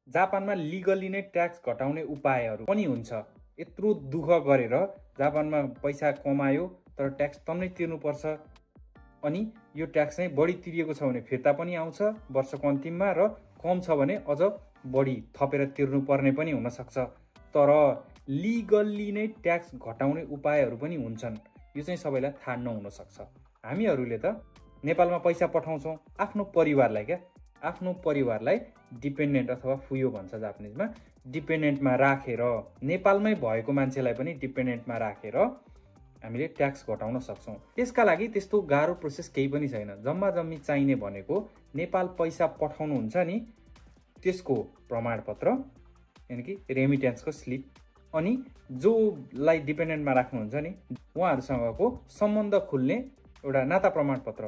जापानमा लिगली नै ट्याक्स घटाउने उपायहरू पनि हुन्छ। यत्रो दुःख गरेर जापानमा पैसा कमायो तर ट्याक्स तम्मै तिर्नुपर्छ, अनि यो ट्याक्स चाहिँ बढी तिरिएको छ भने फिर्ता पनि आउँछ वर्षको अन्तिममा, र कम छ भने अझ बढी थपेर तिर्नुपर्ने पनि हुनसक्छ। तर लिगल्ली नै ट्याक्स घटाउने उपायहरू पनि हुन्छन्, यो चाहिँ सबैलाई थाहा नहुनसक्छ। हामीहरूले त नेपालमा पैसा पठाउँछौँ आफ्नो परिवारलाई, आफ्नो परिवारलाई डिपेन्डेन्ट अथवा फुयो भन्छ जापानिजमा, डिपेन्डेन्टमा राखेर, नेपालमै भएको मान्छेलाई पनि डिपेन्डेन्टमा राखेर हामीले ट्याक्स घटाउन सक्छौँ। त्यसका लागि त्यस्तो गाह्रो प्रोसेस केही पनि छैन। जम्मा जम्मी चाहिने भनेको नेपाल पैसा पठाउनुहुन्छ नि त्यसको प्रमाणपत्र, यानि कि रेमिटेन्सको स्लिप, अनि जोलाई डिपेन्डेन्टमा राख्नुहुन्छ नि उहाँहरूसँगको सम्बन्ध खुल्ने एउटा नाता प्रमाणपत्र,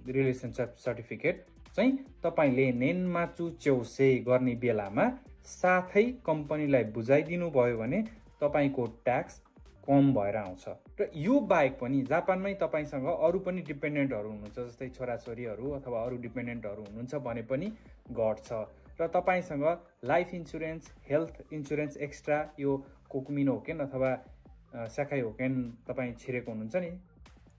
रिलेसनसिप सर्टिफिकेट चाहिँ तपाईले नेनमाचु च्याउसे गर्ने बेलामा साथै कम्पनीलाई बुझाइदिनु भयो भने तपाईको ट्याक्स कम भएर आउँछ। र यो बाहेक पनि जापानमै तपाईसँग अरू पनि डिपेन्डेन्टहरू हुनुहुन्छ, जस्तै छोराछोरीहरू अथवा अरू डिपेन्डेन्टहरू हुनुहुन्छ भने पनि घट्छ। र तपाईसँग life insurance, health insurance extra, यो कोकुमिनो होकेन अथवा साकाई होकेन तपाईँ छिरेको हुनुहुन्छ नि,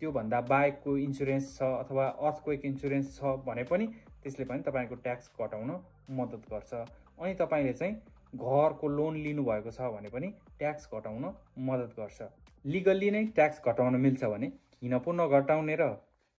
त्योभन्दा बाहेकको इन्सुरेन्स छ अथवा अर्थक्वेक इन्सुरेन्स छ भने पनि त्यसले पनि तपाईँको ट्याक्स घटाउन मद्दत गर्छ। अनि तपाईँले चाहिँ घरको लोन लिनुभएको छ भने पनि ट्याक्स घटाउन मद्दत गर्छ। लिगल्ली नै ट्याक्स घटाउन मिल्छ भने किन पो नघटाउने र